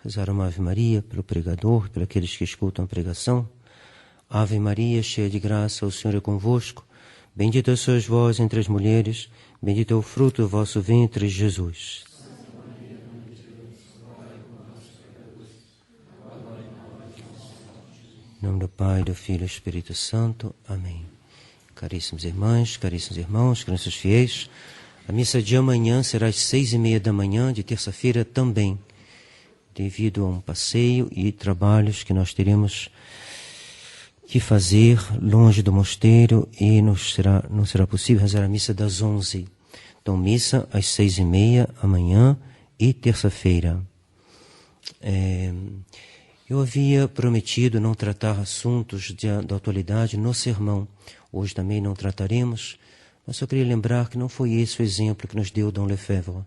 rezar uma Ave Maria pelo pregador, por aqueles que escutam a pregação. Ave Maria, cheia de graça, o Senhor é convosco. Bendita sois vós entre as mulheres, bendito é o fruto do vosso ventre, Jesus. Em nome do Pai, do Filho e do Espírito Santo. Amém. Caríssimas irmãs, caríssimos irmãos, caríssimos fiéis, a missa de amanhã será às 6h30 da manhã, de terça-feira também, devido a um passeio e trabalhos que nós teremos que fazer longe do mosteiro e não será possível rezar a missa das 11. Então, missa às 6h30 amanhã e terça-feira. Eu havia prometido não tratar assuntos da atualidade no sermão. Hoje também não trataremos, mas só queria lembrar que não foi esse o exemplo que nos deu Dom Lefebvre.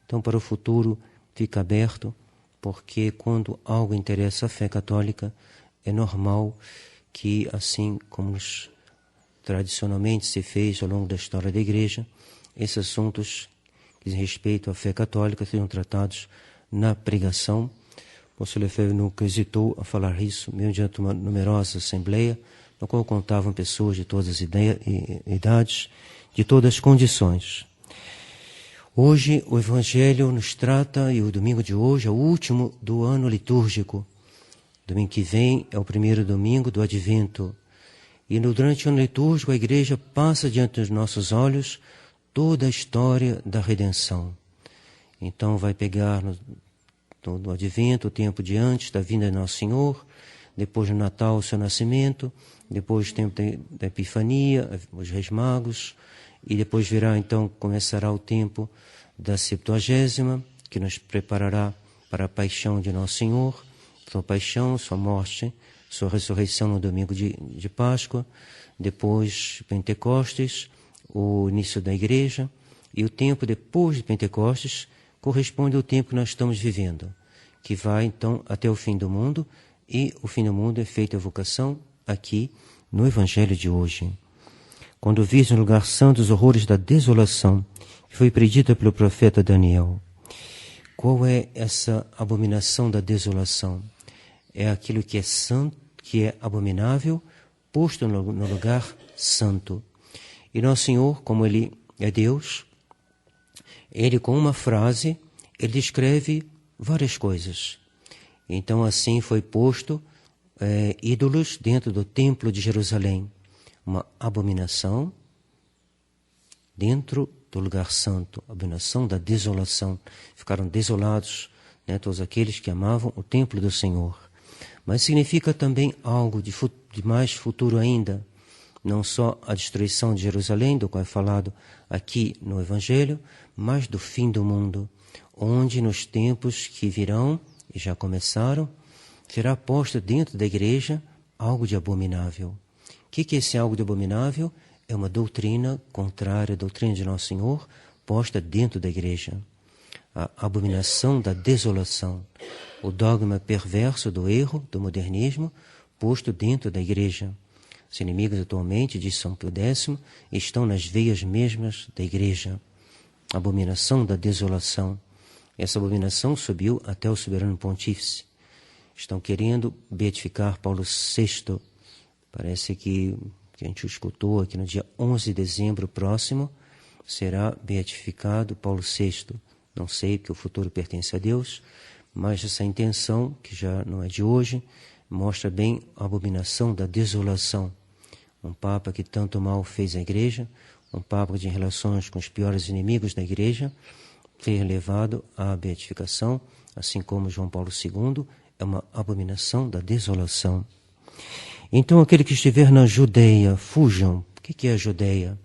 Então, para o futuro, fica aberto, porque quando algo interessa a fé católica, é normal que, assim como tradicionalmente se fez ao longo da história da Igreja, esses assuntos que dizem respeito à fé católica sejam tratados na pregação. O Sr. Lefebvre nunca hesitou a falar isso, mesmo diante de uma numerosa assembleia, na qual contavam pessoas de todas as idades, de todas as condições. Hoje o Evangelho nos trata, e o domingo de hoje é o último do ano litúrgico. Domingo que vem é o primeiro domingo do Advento. E durante o ano litúrgico a Igreja passa diante dos nossos olhos toda a história da redenção. Então vai pegar no Advento, o tempo de antes da vinda de Nosso Senhor, depois do Natal, o seu nascimento, depois o tempo da Epifania, os Reis Magos, e depois virá, então, começará o tempo da Septuagésima, que nos preparará para a paixão de Nosso Senhor, sua paixão, sua morte, sua ressurreição no domingo de Páscoa, depois Pentecostes, o início da Igreja, e o tempo depois de Pentecostes corresponde ao tempo que nós estamos vivendo, que vai, então, até o fim do mundo, e o fim do mundo é feita a vocação aqui no Evangelho de hoje. Quando viste no lugar santo os horrores da desolação, que foi predita pelo profeta Daniel. Qual é essa abominação da desolação? É aquilo que é santo, que é abominável, posto no lugar santo. E Nosso Senhor, como Ele é Deus, Ele com uma frase, Ele descreve várias coisas. Então assim foi posto ídolos dentro do templo de Jerusalém. Uma abominação dentro do lugar santo, abominação da desolação. Ficaram desolados, todos aqueles que amavam o templo do Senhor. Mas significa também algo de mais futuro ainda, não só a destruição de Jerusalém, do qual é falado aqui no Evangelho, mas do fim do mundo, onde nos tempos que virão, e já começaram, será posto dentro da Igreja algo de abominável. O que é esse algo de abominável? É uma doutrina contrária à doutrina de Nosso Senhor, posta dentro da Igreja. A abominação da desolação, o dogma perverso do erro, do modernismo, posto dentro da Igreja. Os inimigos atualmente, diz São Pio X, estão nas veias mesmas da Igreja. A abominação da desolação. Essa abominação subiu até o soberano pontífice. Estão querendo beatificar Paulo VI. Parece que a gente escutou aqui no dia 11 de dezembro próximo, será beatificado Paulo VI. Não sei, porque o futuro pertence a Deus, mas essa intenção, que já não é de hoje, mostra bem a abominação da desolação. Um Papa que tanto mal fez à Igreja, um Papa de relações com os piores inimigos da Igreja, foi levado à beatificação, assim como João Paulo II, é uma abominação da desolação. Então, aquele que estiver na Judeia, fujam. O que é a Judeia?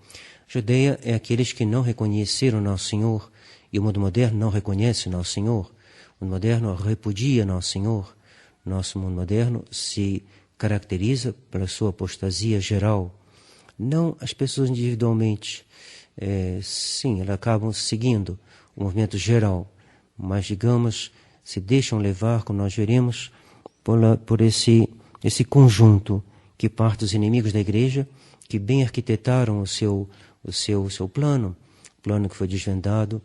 Judeia é aqueles que não reconheceram Nosso Senhor, e o mundo moderno não reconhece Nosso Senhor. O mundo moderno repudia Nosso Senhor. Nosso mundo moderno se caracteriza pela sua apostasia geral. Não as pessoas individualmente. Sim, elas acabam seguindo o movimento geral, mas, digamos, se deixam levar, como nós veremos, por esse conjunto que parte dos inimigos da Igreja, que bem arquitetaram o seu plano que foi desvendado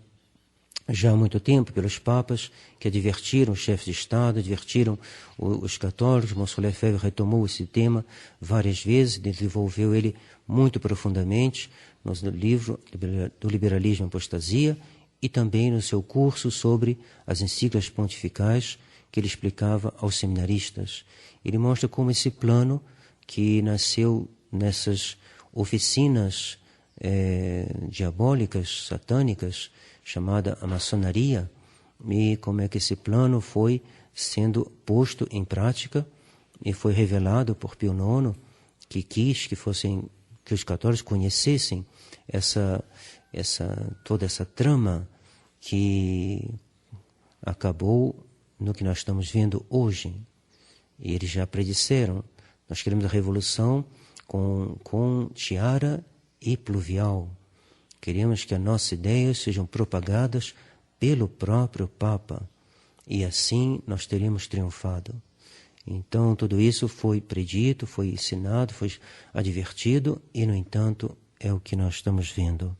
já há muito tempo pelos papas que advertiram os chefes de Estado, advertiram os católicos. Monsieur Lefebvre retomou esse tema várias vezes, desenvolveu ele muito profundamente no livro do Liberalismo e Apostasia e também no seu curso sobre as encíclicas pontificais que ele explicava aos seminaristas. Ele mostra como esse plano que nasceu nessas oficinas diabólicas, satânicas, chamada a maçonaria, e como é que esse plano foi sendo posto em prática e foi revelado por Pio IX, que quis que os católicos conhecessem toda essa trama que acabou no que nós estamos vendo hoje. E eles já predisseram: nós queremos a revolução com tiara e pluvial. Queremos que as nossas ideias sejam propagadas pelo próprio Papa. E assim nós teremos triunfado. Então, tudo isso foi predito, foi ensinado, foi advertido, e, no entanto, é o que nós estamos vendo.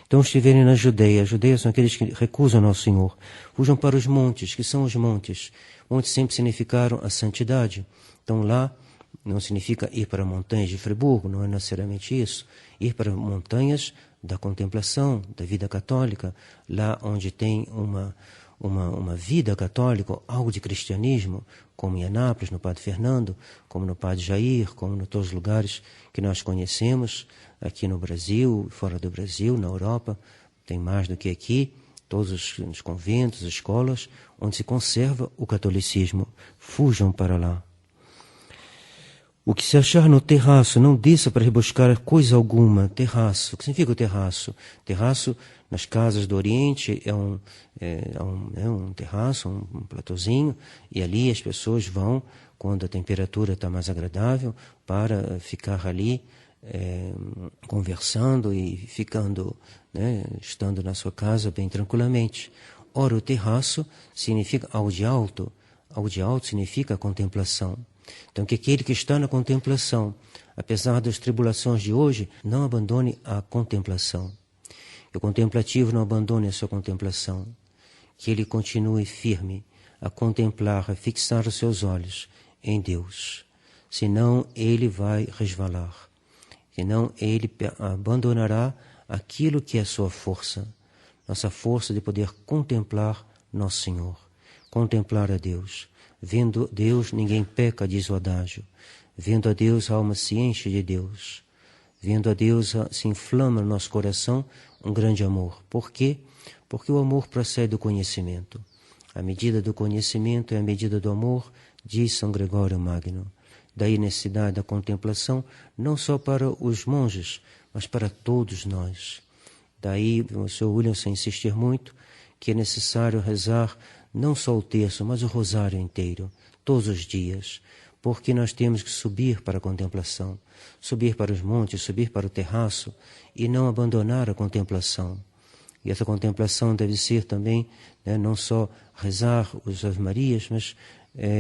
Então, estiverem na Judeia, os judeus são aqueles que recusam Nosso Senhor. Fujam para os montes, que são os montes. Montes sempre significaram a santidade. Então, lá não significa ir para montanhas de Friburgo, não é necessariamente isso. Ir para montanhas da contemplação, da vida católica, lá onde tem uma vida católica, algo de cristianismo, como em Anápolis, no Padre Fernando, como no Padre Jair, como em todos os lugares que nós conhecemos, aqui no Brasil, fora do Brasil, na Europa, tem mais do que aqui, todos os conventos, escolas, onde se conserva o catolicismo. Fujam para lá. O que se achar no terraço, não desça para rebuscar coisa alguma. Terraço. O que significa o terraço? Terraço, nas casas do Oriente, é um terraço, um platôzinho, e ali as pessoas vão, quando a temperatura está mais agradável, para ficar ali conversando e ficando, estando na sua casa bem tranquilamente. Ora, o terraço significa algo de alto. Algo de alto significa a contemplação. Então, que aquele que está na contemplação, apesar das tribulações de hoje, não abandone a contemplação. Que o contemplativo não abandone a sua contemplação. Que ele continue firme a contemplar, a fixar os seus olhos em Deus. Senão ele vai resvalar. Senão ele abandonará aquilo que é a sua força. Nossa força de poder contemplar Nosso Senhor. Contemplar a Deus. Vendo Deus, ninguém peca, diz o adágio. Vendo a Deus, a alma se enche de Deus. Vendo a Deus, se inflama no nosso coração um grande amor. Por quê? Porque o amor procede do conhecimento. A medida do conhecimento é a medida do amor, diz São Gregório Magno. Daí a necessidade da contemplação, não só para os monges, mas para todos nós. Daí o Sr. Williamson insistir muito que é necessário rezar não só o terço, mas o rosário inteiro, todos os dias, porque nós temos que subir para a contemplação, subir para os montes, subir para o terraço e não abandonar a contemplação. E essa contemplação deve ser também, não só rezar as Ave-Marias, mas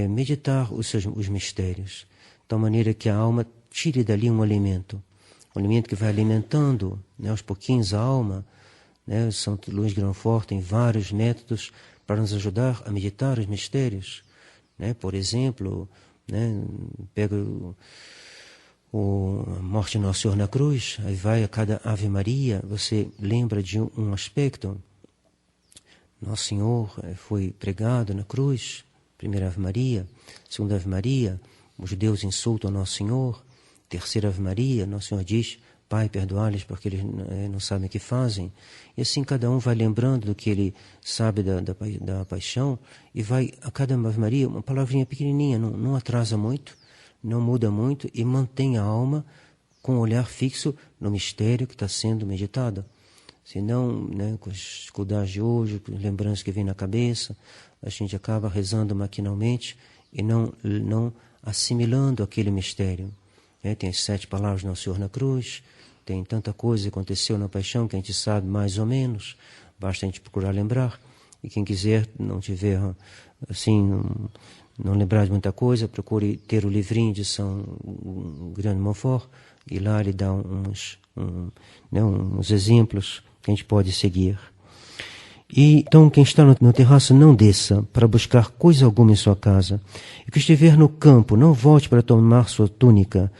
meditar os mistérios, de tal maneira que a alma tire dali um alimento que vai alimentando, aos pouquinhos a alma. São Luís Grandfort tem vários métodos para nos ajudar a meditar os mistérios. Por exemplo, pega a morte de Nosso Senhor na cruz, aí vai a cada Ave Maria, você lembra de um aspecto. Nosso Senhor foi pregado na cruz, primeira Ave Maria, segunda Ave Maria, os judeus insultam Nosso Senhor, terceira Ave Maria, Nosso Senhor diz: Pai, perdoa-lhes porque eles não sabem o que fazem. E assim cada um vai lembrando do que ele sabe da paixão e vai a cada Ave Maria, uma palavrinha pequenininha, não atrasa muito, não muda muito e mantém a alma com o olhar fixo no mistério que está sendo meditado. Senão, com as dificuldades de hoje, com as lembranças que vêm na cabeça, a gente acaba rezando maquinalmente e não assimilando aquele mistério. Tem as 7 palavras do Nosso Senhor na cruz, tem tanta coisa que aconteceu na paixão que a gente sabe mais ou menos, basta a gente procurar lembrar. E quem quiser, não tiver, assim, não lembrar de muita coisa, procure ter o livrinho de São Grande Montfort, e lá ele dá uns exemplos que a gente pode seguir. E então quem está no terraço não desça para buscar coisa alguma em sua casa. E que estiver no campo não volte para tomar sua túnica.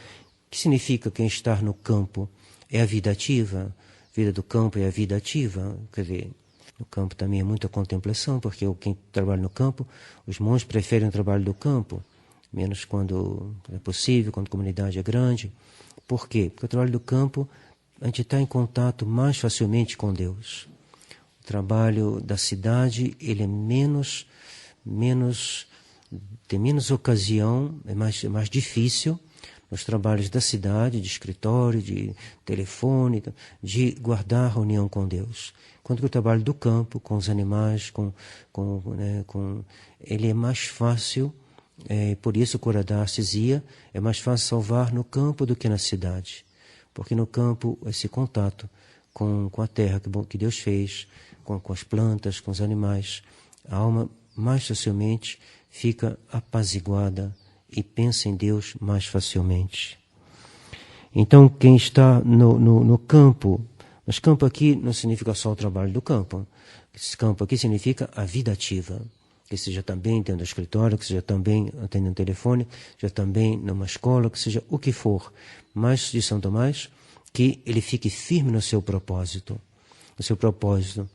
O que significa quem está no campo? É a vida ativa. A vida do campo é a vida ativa. Quer dizer, no campo também é muita contemplação, porque quem trabalha no campo, os monges preferem o trabalho do campo, menos quando é possível, quando a comunidade é grande. Por quê? Porque o trabalho do campo, a gente está em contato mais facilmente com Deus. O trabalho da cidade, ele é tem menos ocasião, é mais difícil nos trabalhos da cidade, de escritório, de telefone, de guardar a união com Deus. Enquanto que o trabalho do campo, com os animais, ele é mais fácil, por isso o cura d'Ars dizia, é mais fácil salvar no campo do que na cidade. Porque no campo, esse contato com a terra que Deus fez, com as plantas, com os animais, a alma mais facilmente fica apaziguada e pensa em Deus mais facilmente. Então, quem está no campo, mas campo aqui não significa só o trabalho do campo. Esse campo aqui significa a vida ativa. Que seja também dentro do escritório, que seja também atendendo o telefone, que seja também numa escola, que seja o que for. Mas de São Tomás, que ele fique firme no seu propósito. No seu propósito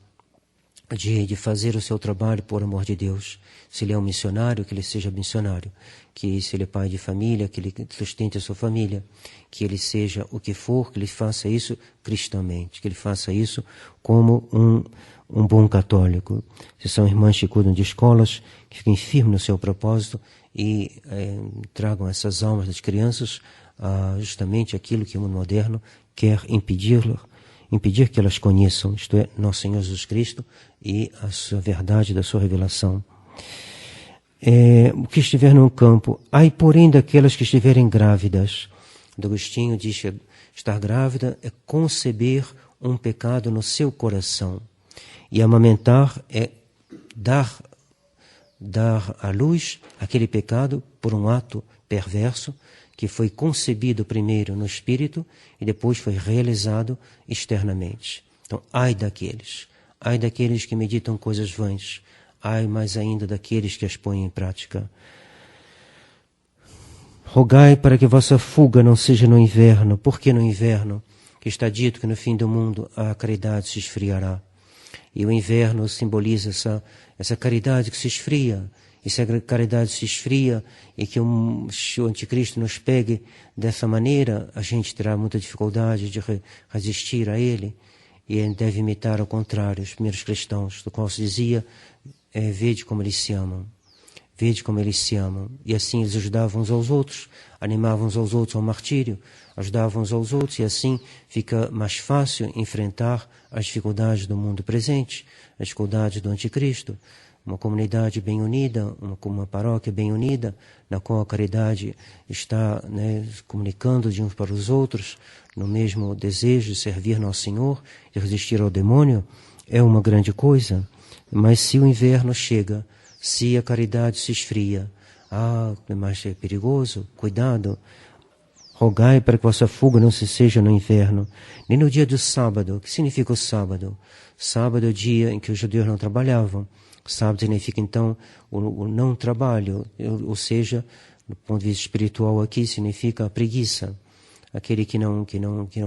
de fazer o seu trabalho por amor de Deus. Se ele é um missionário, que ele seja missionário. Que se ele é pai de família, que ele sustente a sua família. Que ele seja o que for, que ele faça isso cristamente. Que ele faça isso como um bom católico. Se são irmãs que cuidam de escolas, que fiquem firmes no seu propósito e tragam essas almas das crianças a justamente aquilo que o mundo moderno quer impedir que elas conheçam, isto é, nosso Senhor Jesus Cristo e a sua verdade da sua revelação. O que estiver no campo, ai porém daquelas que estiverem grávidas. O Agostinho diz que estar grávida é conceber um pecado no seu coração. E amamentar é dar à luz aquele pecado por um ato perverso que foi concebido primeiro no espírito e depois foi realizado externamente. Então, ai daqueles que meditam coisas vãs, ai mais ainda daqueles que as põem em prática. Rogai para que vossa fuga não seja no inverno. Por que no inverno? Que está dito que no fim do mundo a caridade se esfriará. E o inverno simboliza essa caridade que se esfria. E se a caridade se esfria e que o anticristo nos pegue dessa maneira, a gente terá muita dificuldade de resistir a ele. E ele deve imitar ao contrário, os primeiros cristãos, do qual se dizia, vede como eles se amam. Vede como eles se amam. E assim eles ajudavam uns aos outros, animavam uns aos outros ao martírio, ajudavam uns aos outros, e assim fica mais fácil enfrentar as dificuldades do mundo presente, as dificuldades do anticristo. Uma comunidade bem unida, uma paróquia bem unida, na qual a caridade está comunicando de uns para os outros, no mesmo desejo de servir Nosso Senhor, de resistir ao demônio, é uma grande coisa. Mas se o inverno chega, se a caridade se esfria, mas é perigoso, cuidado. Rogai para que vossa fuga não se seja no inverno, nem no dia do sábado. O que significa o sábado? Sábado é o dia em que os judeus não trabalhavam. Sábado significa, então, o não trabalho, ou seja, do ponto de vista espiritual aqui, significa a preguiça. Aquele que não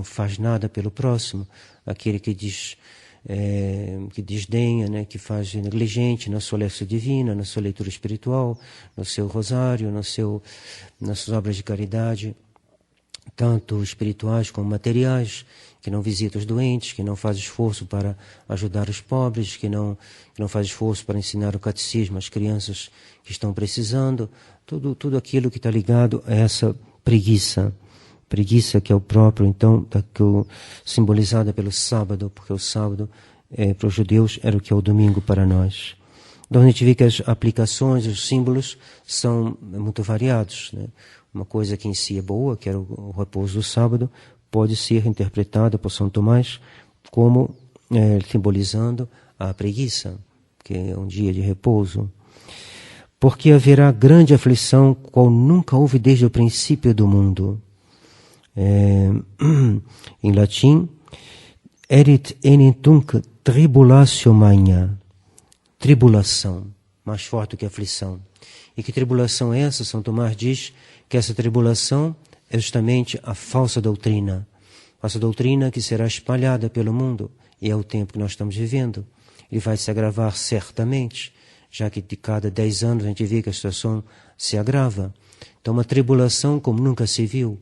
faz nada pelo próximo, aquele que desdenha, que faz negligente na sua leção divina, na sua leitura espiritual, no seu rosário, nas suas obras de caridade, tanto espirituais como materiais, que não visita os doentes, que não faz esforço para ajudar os pobres, que não faz esforço para ensinar o catecismo às crianças que estão precisando, tudo aquilo que está ligado a essa preguiça que é o próprio, então, simbolizada pelo sábado, porque o sábado, para os judeus, era o que é o domingo para nós. Então a gente vê que as aplicações, os símbolos, são muito variados, né? Uma coisa que em si é boa, que era o repouso do sábado, pode ser interpretada por São Tomás como simbolizando a preguiça, que é um dia de repouso. Porque haverá grande aflição, qual nunca houve desde o princípio do mundo. Em latim, erit enim tunc tribulatio magna, tribulação, mais forte do que aflição. E que tribulação é essa? São Tomás diz que essa tribulação é justamente a falsa doutrina. Falsa doutrina que será espalhada pelo mundo, e é o tempo que nós estamos vivendo. Ele vai se agravar certamente, já que de cada 10 anos a gente vê que a situação se agrava. Então, uma tribulação como nunca se viu.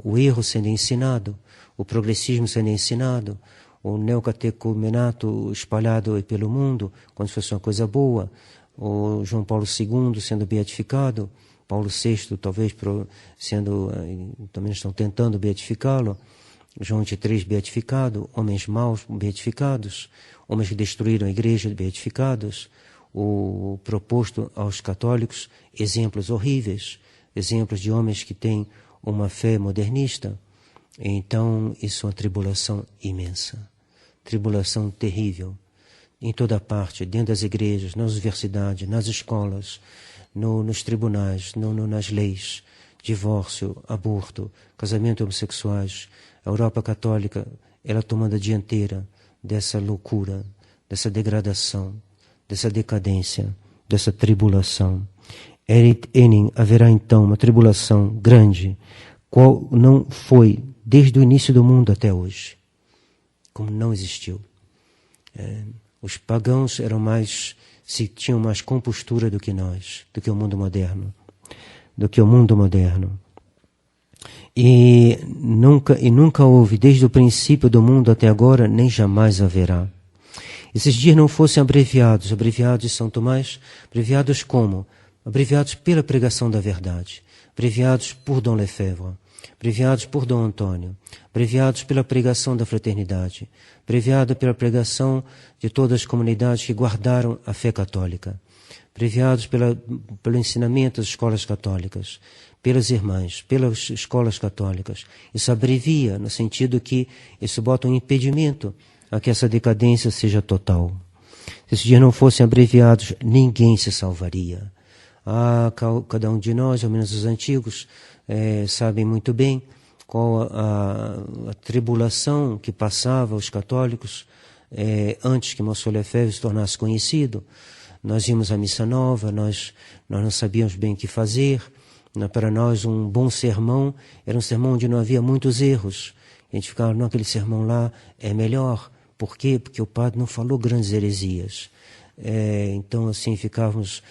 O erro sendo ensinado, o progressismo sendo ensinado, o neocatecumenato espalhado pelo mundo, como se fosse uma coisa boa, o João Paulo II sendo beatificado, Paulo VI talvez também estão tentando beatificá-lo, João XXIII beatificado, homens maus beatificados, homens que destruíram a igreja beatificados, o proposto aos católicos exemplos horríveis, exemplos de homens que têm uma fé modernista. Então, isso é uma tribulação imensa, tribulação terrível, em toda parte, dentro das igrejas, nas universidades, nas escolas, nos tribunais, nas leis, divórcio, aborto, casamento homossexuais. A Europa católica, ela tomando a dianteira dessa loucura, dessa degradação, dessa decadência, dessa tribulação. Erit enim, haverá então uma tribulação grande, qual não foi desde o início do mundo até hoje, como não existiu. Os pagãos tinham mais compostura do que nós, do que o mundo moderno, E nunca houve, desde o princípio do mundo até agora, nem jamais haverá. Esses dias não fossem abreviados de São Tomás, abreviados como? Abreviados pela pregação da verdade, abreviados por Dom Lefebvre, abreviados por Dom Antônio, abreviados pela pregação da fraternidade, abreviado pela pregação de todas as comunidades que guardaram a fé católica, abreviados pelo ensinamento das escolas católicas, pelas irmãs, pelas escolas católicas. Isso abrevia, no sentido que isso bota um impedimento a que essa decadência seja total. Se esses dias não fossem abreviados, ninguém se salvaria. Cada um de nós, ao menos os antigos, sabem muito bem qual a tribulação que passava os católicos antes que Monsenhor Lefebvre se tornasse conhecido. Nós íamos à missa nova, nós não sabíamos bem o que fazer. Para nós, um bom sermão era um sermão onde não havia muitos erros. A gente ficava, não, aquele sermão lá é melhor. Por quê? Porque o padre não falou grandes heresias. Então, assim, ficávamos...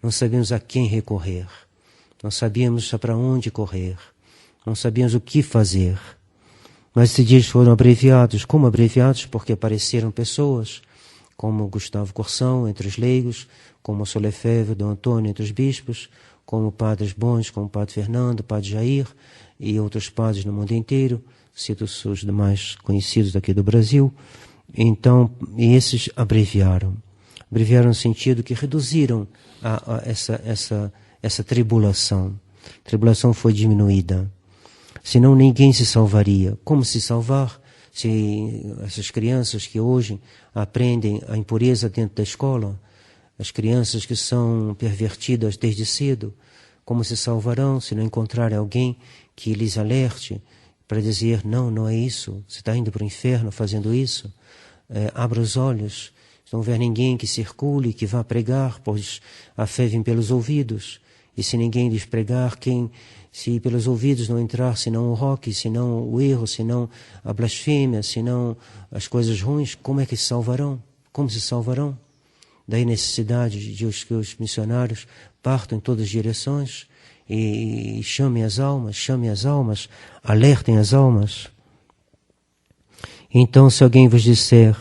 não sabíamos a quem recorrer. Não sabíamos para onde correr. Não sabíamos o que fazer. Mas esses dias foram abreviados. Como abreviados? Porque apareceram pessoas como Gustavo Corsão, entre os leigos, como Monsenhor Lefebvre, Dom Antônio, entre os bispos, como padres bons, como o padre Fernando, o padre Jair e outros padres no mundo inteiro, cito os demais conhecidos daqui do Brasil. Então, esses abreviaram no sentido que reduziram essa tribulação. A tribulação foi diminuída. Senão ninguém se salvaria. Como se salvar? Se essas crianças que hoje aprendem a impureza dentro da escola, as crianças que são pervertidas desde cedo, como se salvarão se não encontrarem alguém que lhes alerte para dizer, não é isso, você está indo para o inferno fazendo isso? Abra os olhos, se não houver ninguém que circule, que vá pregar, pois a fé vem pelos ouvidos, e se ninguém lhes pregar, se pelos ouvidos não entrar, senão o roque, senão o erro, senão a blasfêmia, senão as coisas ruins, como é que se salvarão? Como se salvarão? Daí a necessidade de que os missionários partam em todas as direções e chamem as almas, alertem as almas. Então, se alguém vos disser,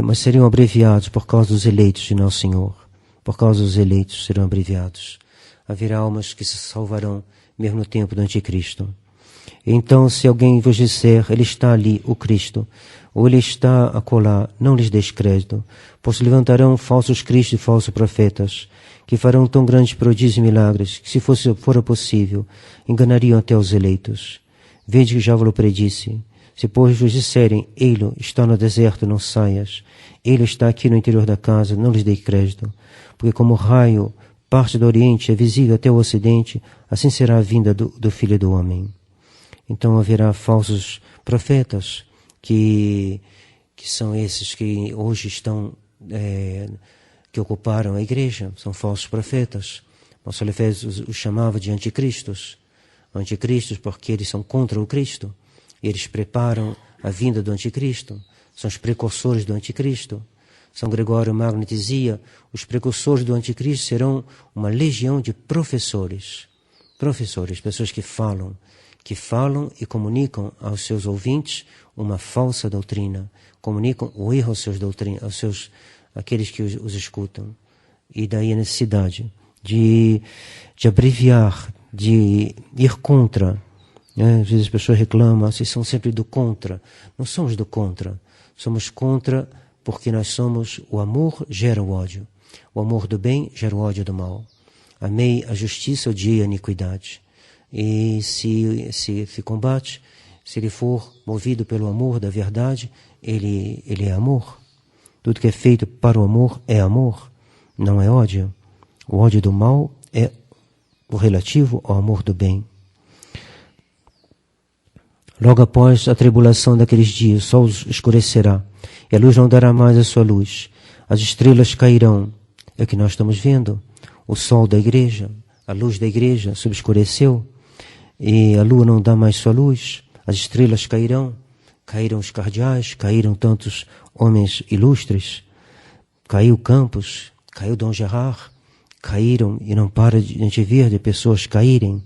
mas seriam abreviados por causa dos eleitos de Nosso Senhor, por causa dos eleitos serão abreviados. Haverá almas que se salvarão mesmo no tempo do Anticristo. Então, se alguém vos disser, ele está ali, o Cristo, ou ele está acolá, não lhes deis crédito, pois se levantarão falsos cristos e falsos profetas, que farão tão grandes prodígios e milagres, que se fora possível, enganariam até os eleitos. Vede que já vos predisse. Se, pois, vos disserem, ele está no deserto, não saias, ele está aqui no interior da casa, não lhes dei crédito, porque como o raio parte do Oriente é visível até o Ocidente, assim será a vinda do Filho do Homem. Então haverá falsos profetas que são esses que hoje estão, que ocuparam a igreja, são falsos profetas. Nosso Efésios os chamava de anticristos. Anticristos porque eles são contra o Cristo. Eles preparam a vinda do anticristo. São os precursores do anticristo. São Gregório Magno dizia, os precursores do anticristo serão uma legião de professores. Professores, pessoas que falam e comunicam aos seus ouvintes uma falsa doutrina, comunicam o erro àqueles que os escutam. E daí a necessidade de abreviar, de ir contra. Às vezes as pessoas reclamam, vocês são sempre do contra. Não somos do contra, somos contra porque nós somos, o amor gera o ódio. O amor do bem gera o ódio do mal. Amei a justiça, odiei a iniquidade. E se combate, se ele for movido pelo amor da verdade, ele é amor. Tudo que é feito para o amor é amor, não é ódio. O ódio do mal é o relativo ao amor do bem. Logo após a tribulação daqueles dias, o sol escurecerá, e a luz não dará mais a sua luz. As estrelas cairão. É o que nós estamos vendo. O sol da igreja, a luz da igreja se obscureceu, e a lua não dá mais sua luz. As estrelas cairão. Caíram os cardeais, caíram tantos homens ilustres. Caiu Campos, caiu Dom Gerard. Caíram, e não para de a gente ver de pessoas caírem,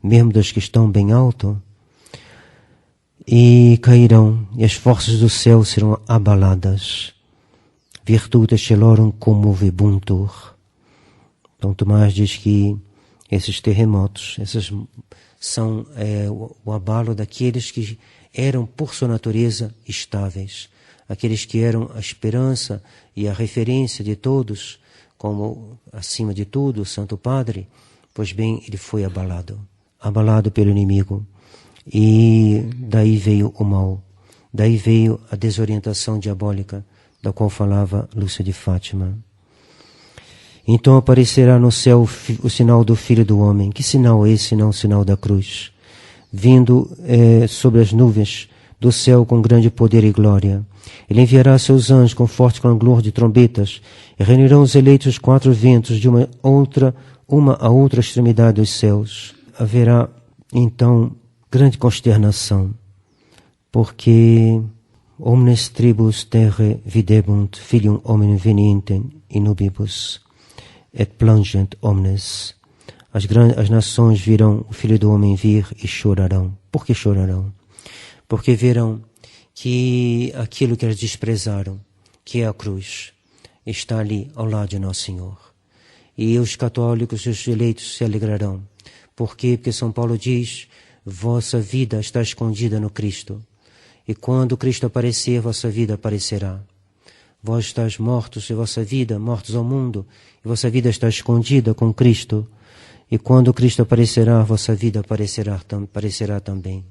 mesmo das que estão bem alto. E cairão, e as forças do céu serão abaladas. Virtudes celorum commovebuntur. Então Tomás diz que esses terremotos, essas são o abalo daqueles que eram por sua natureza estáveis, aqueles que eram a esperança e a referência de todos, como acima de tudo o Santo Padre. Pois bem, ele foi abalado pelo inimigo. E daí veio o mal, daí veio a desorientação diabólica, da qual falava Lúcia de Fátima. Então aparecerá no céu o sinal do Filho do Homem. Que sinal é esse, senão o sinal da cruz? Vindo sobre as nuvens do céu com grande poder e glória. Ele enviará seus anjos com forte clangor de trombetas, e reunirão os eleitos dos quatro ventos de uma a outra extremidade dos céus. Haverá, então, grande consternação, porque omnes tribus terrae videbunt filium hominum venientem in nubibus, et plangent omnes. As nações virão o Filho do Homem vir e chorarão. Por que chorarão? Porque verão que aquilo que eles desprezaram, que é a cruz, está ali ao lado de Nosso Senhor. E os católicos e os eleitos se alegrarão. Por quê? Porque São Paulo diz: vossa vida está escondida no Cristo. E quando Cristo aparecer, vossa vida aparecerá. Vós estáis mortos e vossa vida, mortos ao mundo, e vossa vida está escondida com Cristo. E quando Cristo aparecerá, vossa vida aparecerá também.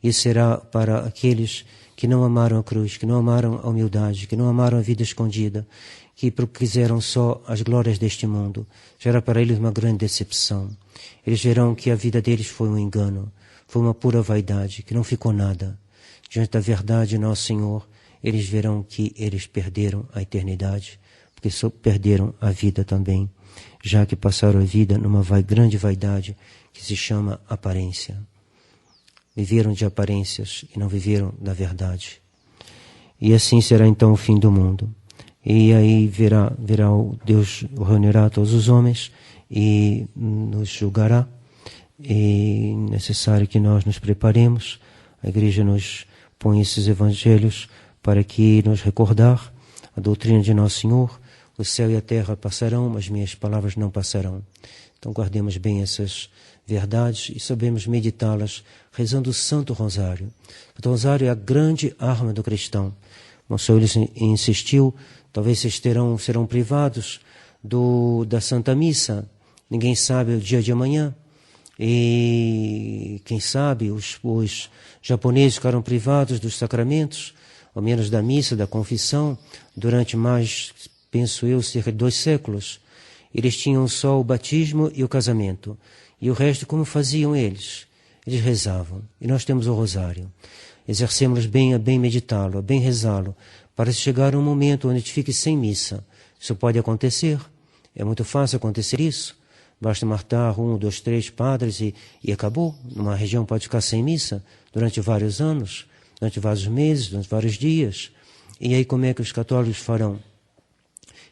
Isso será para aqueles que não amaram a cruz, que não amaram a humildade, que não amaram a vida escondida, que quiseram só as glórias deste mundo. Será para eles uma grande decepção. Eles verão que a vida deles foi um engano, foi uma pura vaidade, que não ficou nada. Diante da verdade, Nosso Senhor, eles verão que eles perderam a eternidade, porque só perderam a vida também, já que passaram a vida numa grande vaidade que se chama aparência. Viveram de aparências e não viveram da verdade. E assim será então o fim do mundo. E aí verá o Deus reunirá todos os homens e nos julgará. E é necessário que nós nos preparemos. A igreja nos põe esses evangelhos para que nos recordar a doutrina de Nosso Senhor. O céu e a terra passarão, mas minhas palavras não passarão. Então guardemos bem essas verdades e sabemos meditá-las rezando o Santo Rosário. O Rosário é a grande arma do cristão. Monsenhor insistiu, talvez vocês serão privados da Santa Missa. Ninguém sabe o dia de amanhã. E quem sabe os japoneses ficaram privados dos sacramentos, ao menos da missa, da confissão, durante mais, penso eu, cerca de 2 séculos. Eles tinham só o batismo e o casamento. E o resto, como faziam eles? Eles rezavam. E nós temos o rosário. exercemos bem a bem meditá-lo, a bem rezá-lo, para chegar a um momento onde fique sem missa. Isso pode acontecer, é muito fácil acontecer isso. Basta matar 1, 2, 3 padres e acabou. Uma região pode ficar sem missa durante vários anos, durante vários meses, durante vários dias. E aí como é que os católicos farão?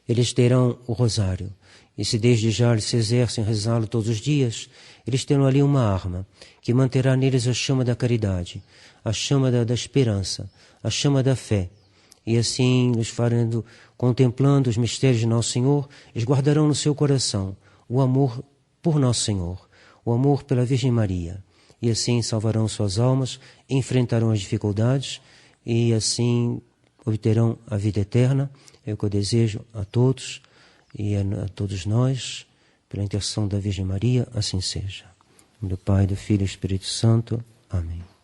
Eles terão o rosário. E se desde já eles se exercem a rezá-lo todos os dias, eles terão ali uma arma que manterá neles a chama da caridade, a chama da esperança, a chama da fé. E assim, nos farendo, contemplando os mistérios de Nosso Senhor, eles guardarão no seu coração o amor por Nosso Senhor, o amor pela Virgem Maria. E assim salvarão suas almas, enfrentarão as dificuldades e assim obterão a vida eterna. É o que eu desejo a todos e a todos nós, pela intercessão da Virgem Maria, assim seja. Em nome do Pai, do Filho e do Espírito Santo. Amém.